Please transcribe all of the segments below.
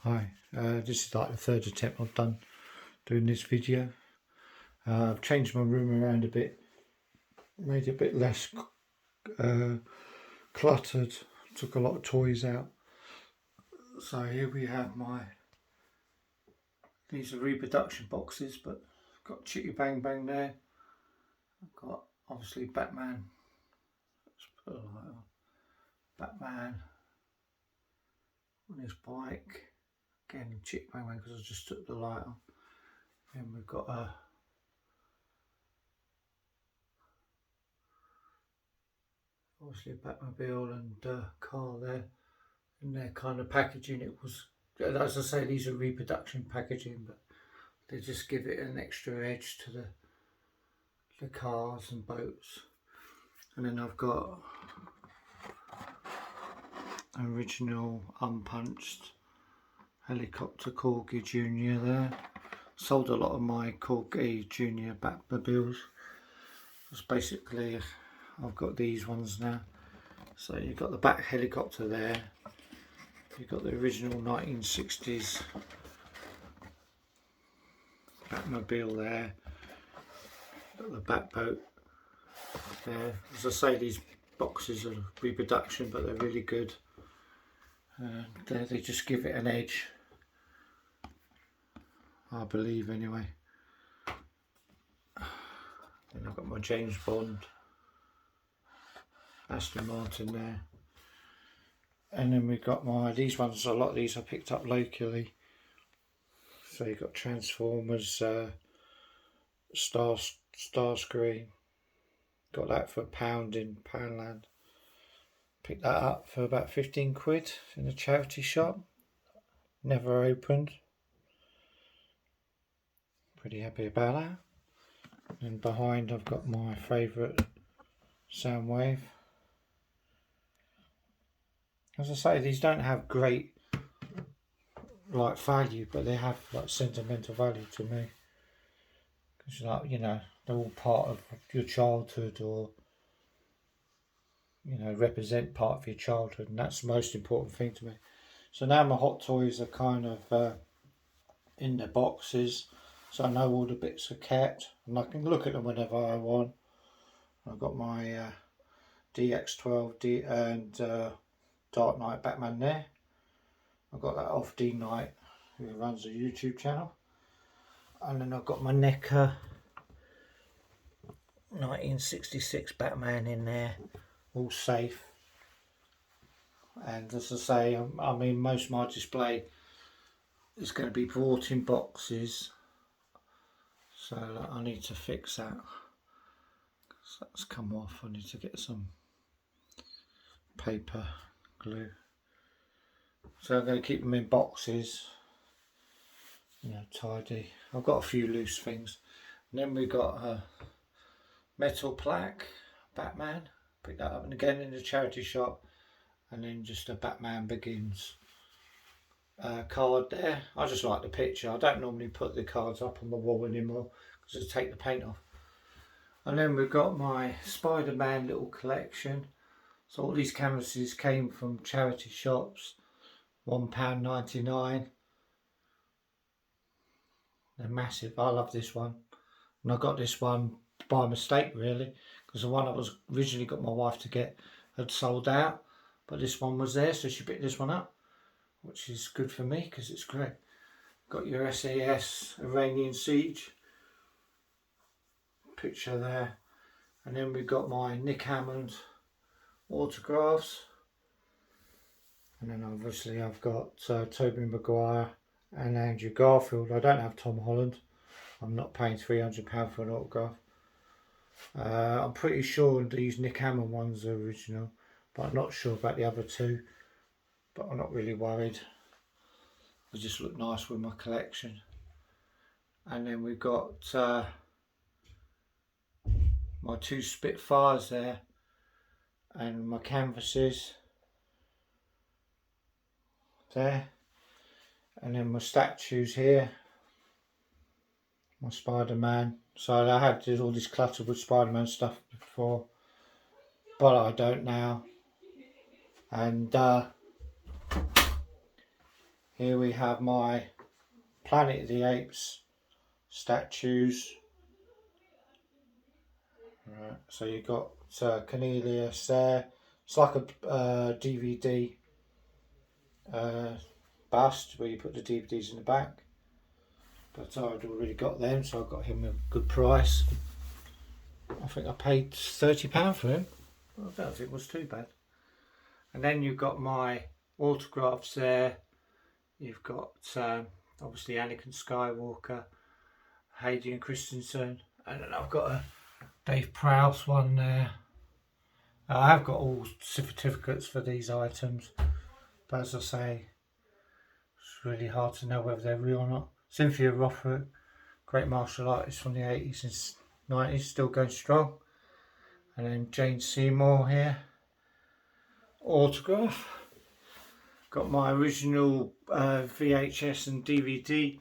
Hi, this is like the third attempt I've done doing this video. I've changed my room around a bit, made it a bit less cluttered, took a lot of toys out. So here we have these are reproduction boxes, but I've got Chitty Bang Bang there. I've got obviously Batman. Let's put a light on. Batman on his bike. Again, Chitty Bang Bang because I just took the light on. Then we've got obviously a Batmobile and car there, and their kind of packaging. It was, as I say, these are reproduction packaging, but they just give it an extra edge to the cars and boats. And then I've got original unpunched helicopter Corgi Junior there. Sold a lot of my Corgi Junior Batmobiles. It's basically, I've got these ones now. So you've got the Bat helicopter there. You've got the original 1960s Batmobile there. Got the Bat boat there. As I say, these boxes are reproduction, but they're really good. They just give it an edge, I believe, anyway. Then I've got my James Bond Aston Martin there. And then we've got these ones, a lot of these I picked up locally. So you've got Transformers, Starscream. Got that for £1 in Poundland. Picked that up for about 15 quid in a charity shop. Never opened. Pretty happy about that. And behind I've got my favourite Soundwave. As I say, these don't have great like value, but they have like sentimental value to me. Because like, you know, they're all part of your childhood, or you know, represent part of your childhood, and that's the most important thing to me. So now my Hot Toys are kind of in their boxes, so I know all the bits are kept and I can look at them whenever I want. I've got my DX12 and Dark Knight Batman there. I've got that off D Knight, who runs a YouTube channel. And then I've got my NECA 1966 Batman in there, all safe. And as I say, I mean, most of my display is going to be brought in boxes, so I need to fix that. So that's come off. I need to get some paper glue. So I'm going to keep them in boxes, you know, tidy. I've got a few loose things. And then we've got a metal plaque Batman. Pick that up, and again in the charity shop. And then just a Batman Begins card there. I just like the picture. I don't normally put the cards up on the wall anymore because I take the paint off. And then we've got my Spider-Man little collection. So all these canvases came from charity shops. £1.99. They're massive. I love this one. And I got this one by mistake, really, because the one I was originally got my wife to get had sold out. But this one was there, so she picked this one up, which is good for me because it's great. Got your SAS Iranian Siege picture there. And then we've got my Nick Hammond autographs. And then obviously I've got Tobey Maguire and Andrew Garfield. I don't have Tom Holland. I'm not paying £300 for an autograph. I'm pretty sure these Nick Hammond ones are original, but I'm not sure about the other two. But I'm not really worried. They just look nice with my collection. And then we've got my two Spitfires there, and my canvases there, and then my statues here, my Spider-Man. So I had all this clutter with Spider-Man stuff before, but I don't now. And Here we have my Planet of the Apes statues. Right, so you've got Cornelius there. It's like a DVD bust where you put the DVDs in the back. But I'd already got them, so I got him a good price. I think I paid £30 for him. I don't think it was too bad. And then you've got my autographs there. You've got obviously Anakin Skywalker, Hayden Christensen, and then I've got a Dave Prowse one there. I have got all certificates for these items, but as I say, it's really hard to know whether they're real or not. Cynthia Rothrock, great martial artist from the 80s and 90s, still going strong. And then Jane Seymour here, autograph. Got my original VHS and DVD.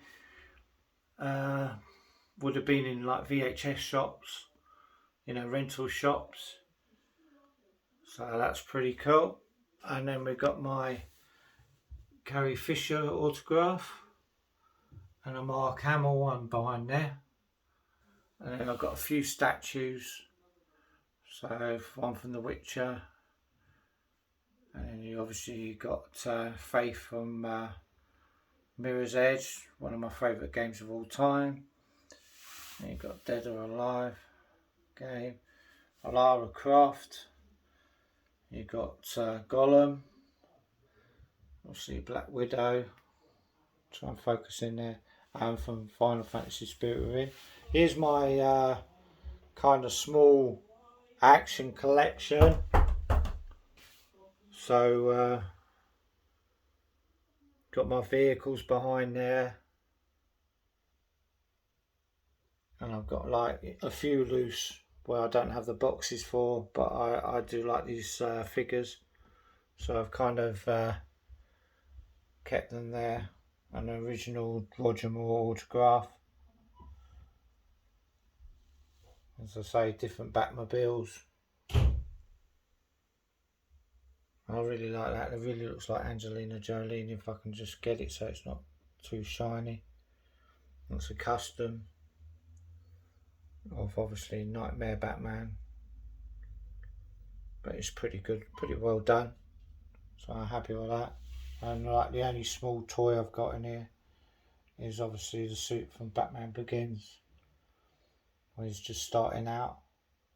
Would have been in like VHS shops, rental shops. So that's pretty cool. And then we've got my Carrie Fisher autograph and a Mark Hamill one behind there. And then I've got a few statues. So one from The Witcher. And then you obviously got Faith from Mirror's Edge, one of my favourite games of all time. And you've got Dead or Alive game. Lara Croft. You've got Gollum. Obviously Black Widow. Try and focus in there. And from Final Fantasy Spirit Within. Here's my kind of small action collection. So got my vehicles behind there, and I've got like a few loose where I don't have the boxes for, but I do like these figures, so I've kind of kept them there. An original Roger Moore autograph, as I say, different Batmobiles. I really like that. It really looks like Angelina Jolie, if I can just get it so it's not too shiny. It's a custom of obviously Nightmare Batman, but it's pretty good, pretty well done. So I'm happy with that. And like the only small toy I've got in here is obviously the suit from Batman Begins, when he's just starting out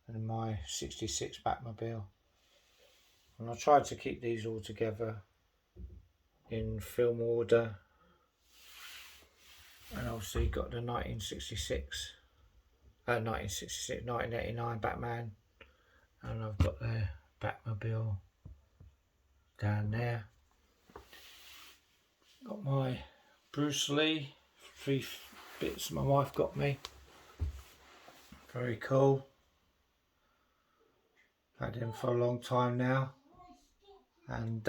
in my 66 Batmobile. And I tried to keep these all together in film order. And obviously got the 1989 Batman. And I've got the Batmobile down there. Got my Bruce Lee, 3 bits my wife got me. Very cool. Had him for a long time now. And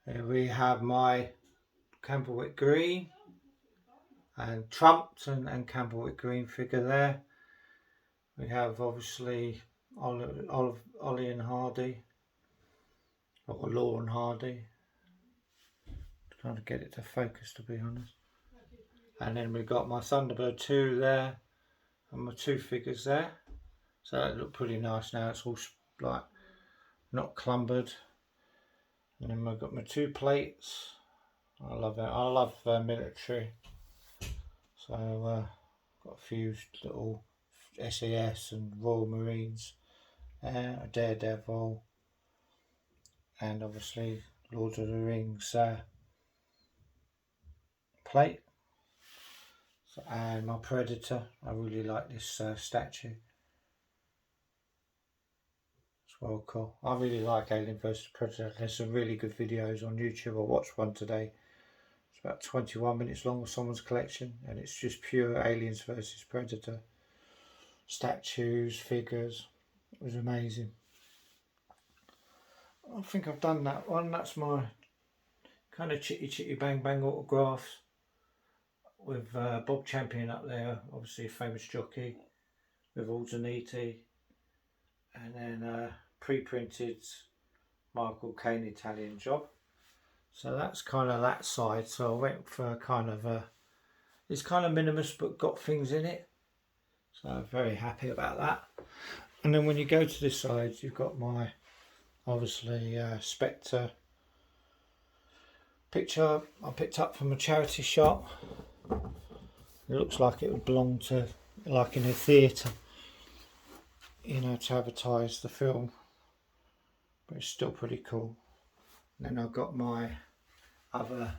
here we have my Camberwick Green and Trumped and Camberwick Green figure there. We have obviously Ollie and Hardy, or Law and Hardy. Trying to get it to focus, to be honest. And then we've got my Thunderbird 2 there, and my 2 figures there. So that look pretty nice now. It's all like not clumbered. And then we've got my 2 plates. I love it. I love military. So got a few little SAS and Royal Marines, a Daredevil, and obviously Lord of the Rings plate. So, and my Predator. I really like this statue. It's well cool. I really like Alien vs Predator. There's some really good videos on YouTube. I watched one today. It's about 21 minutes long of someone's collection, and it's just pure Aliens vs Predator. Statues, figures. It was amazing. I think I've done that one. That's my kind of chitty bang bang autographs with Bob Champion up there, obviously a famous jockey, with Aldaniti, and then pre-printed Michael Caine Italian job. So that's kind of that side. So I went for a kind of a, it's kind of minimalist but got things in it. So I'm very happy about that. And then when you go to this side, you've got my, obviously, Spectre picture I picked up from a charity shop. It looks like it would belong to, like in a theatre, you know, to advertise the film. But it's still pretty cool. And then I've got my other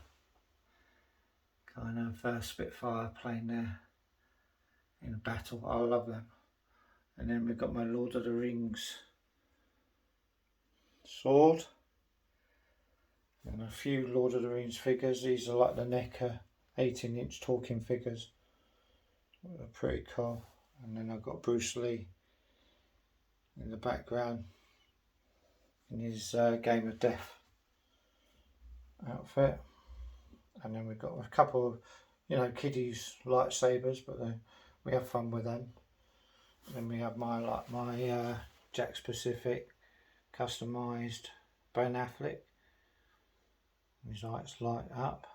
kind of Spitfire plane there in a battle. I love them. And then we've got my Lord of the Rings sword. And a few Lord of the Rings figures. These are like the NECA 18-inch talking figures. They're pretty cool. And then I've got Bruce Lee in the background in his Game of Death outfit. And then we've got a couple of, you know, kiddies lightsabers, but we have fun with them. And then we have my Jack Specific customised Ben Affleck. His lights light up.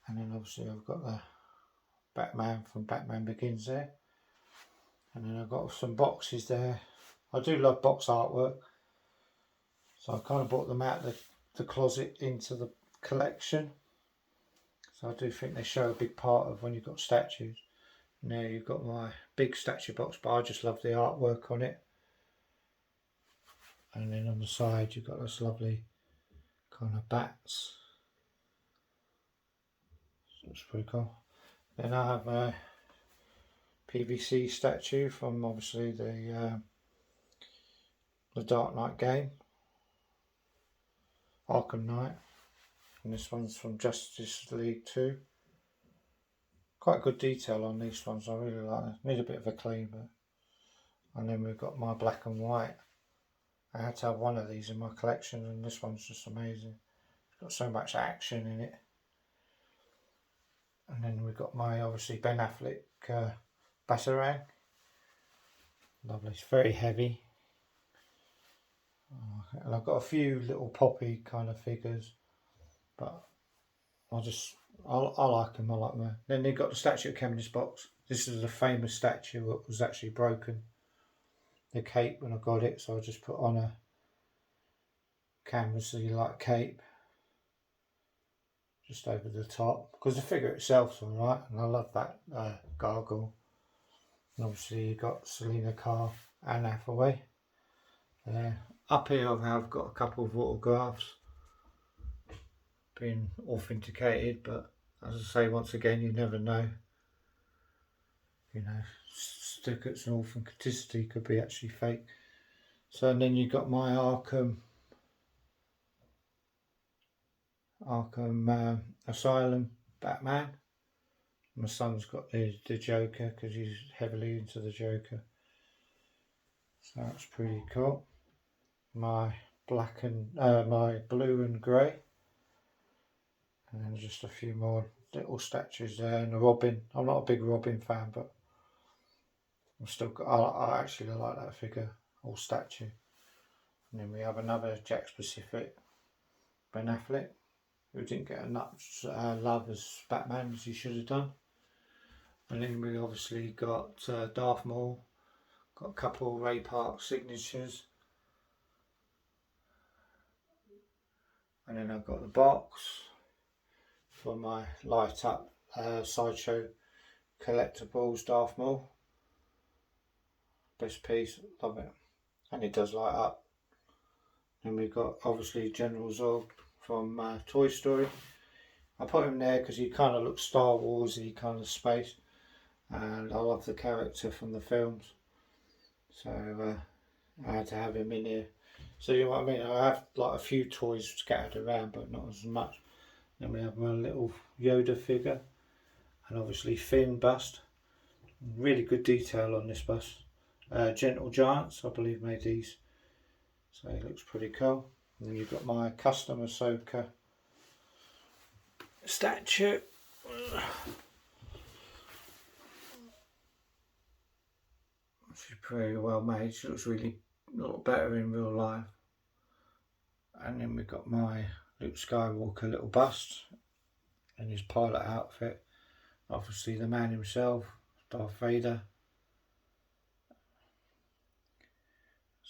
And then obviously I've got the Batman from Batman Begins there. And then I've got some boxes there. I do love box artwork. So I kind of brought them out of the closet into the collection. So I do think they show a big part of when you've got statues. Now you've got my big statue box, but I just love the artwork on it. And then on the side you've got this lovely kind of bats. So it's pretty cool. Then I have a PVC statue from obviously the Dark Knight game, Arkham Knight. And this one's from Justice League 2. Quite good detail on these ones, I really like it. Need a bit of a clean, but. And then we've got my black and white. I had to have one of these in my collection, and this one's just amazing. It's got so much action in it. And then we've got my, obviously, Ben Affleck Batarang. Lovely, it's very heavy. And I've got a few little poppy kind of figures, but I like them, I like them. Then they've got the statue of Kevin in this box. This is a famous statue that was actually broken. The cape when I got it, so I just put on a canvasy like cape just over the top, because the figure itself's alright, and I love that gargoyle. And obviously you've got Selena Carr and Hathaway there. Up here I've got a couple of autographs being authenticated, but as I say, once again, you never know. You know, certificates and authenticity could be actually fake. So, and then you've got my Arkham Asylum Batman. My son's got the Joker because he's heavily into the Joker. So that's pretty cool. My black and my blue and grey. And then just a few more little statues there, and a Robin. I'm not a big Robin fan, but I'm still. I actually like that figure or statue. And then we have another Jack Specific Ben Affleck, who didn't get enough love as Batman as he should have done. And then we obviously got Darth Maul. Got a couple of Ray Park signatures. And then I've got the box for my light up sideshow collectables Darth Maul. Best piece, love it. And it does light up. Then we've got obviously General Zod from Toy Story. I put him there because he kind of looks Star Warsy kind of space, and I love the character from the films, so I had to have him in here. So you know what I mean, I have like a few toys scattered around, but not as much. Then we have my little Yoda figure, and obviously Finn bust. Really good detail on this bust. Gentle Giants, I believe, made these, so it looks pretty cool. And then you've got my custom Ahsoka statue. She's pretty well made. She looks really a lot better in real life. And then we've got my Luke Skywalker little bust and his pilot outfit. Obviously the man himself, Darth Vader.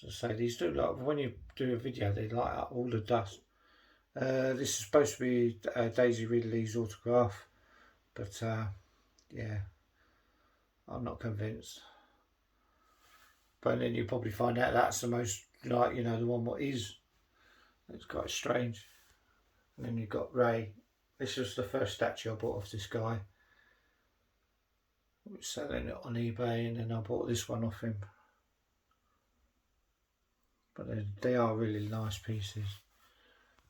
As I say, these do like, when you do a video, they light up all the dust. This is supposed to be Daisy Ridley's autograph, but yeah, I'm not convinced. But then you probably find out that's the most, like, you know, the one what is. It's quite strange. And then you've got Ray. This was the first statue I bought off this guy. I was selling it on eBay, and then I bought this one off him. But they are really nice pieces.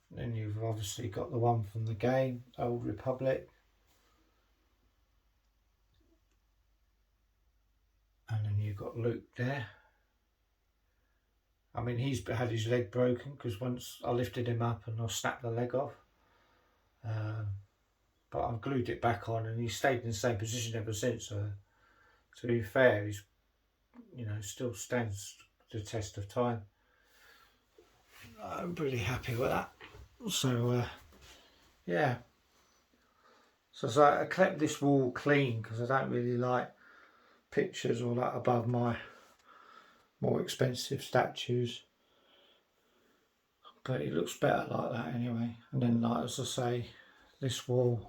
And then you've obviously got the one from the game, Old Republic. And then you've got Luke there. I mean, he's had his leg broken because once I lifted him up and I snapped the leg off. But I've glued it back on and he's stayed in the same position ever since. So to be fair, he's, you know, still stands the test of time. I'm really happy with that. So yeah. So I kept this wall clean because I don't really like pictures or that above my more expensive statues, but it looks better like that anyway. And then, like, as I say, this wall,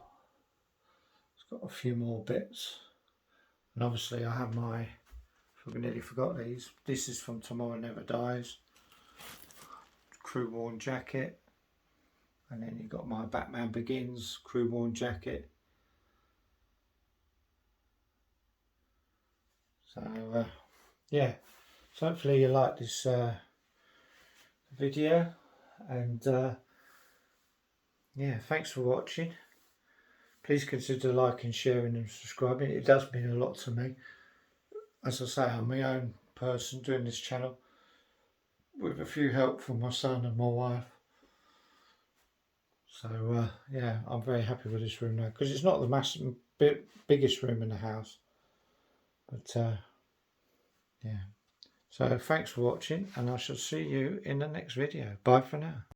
it's got a few more bits, and obviously I have my, I nearly forgot these. This is from Tomorrow Never Dies, crew worn jacket, and then you've got my Batman Begins crew worn jacket. So yeah, so hopefully you like this video, and yeah, thanks for watching. Please consider liking, sharing and subscribing. It does mean a lot to me. As I say, I'm my own person doing this channel with a few help from my son and my wife. So yeah, I'm very happy with this room now, because it's not the biggest room in the house, but yeah. So thanks for watching, and I shall see you in the next video. Bye for now.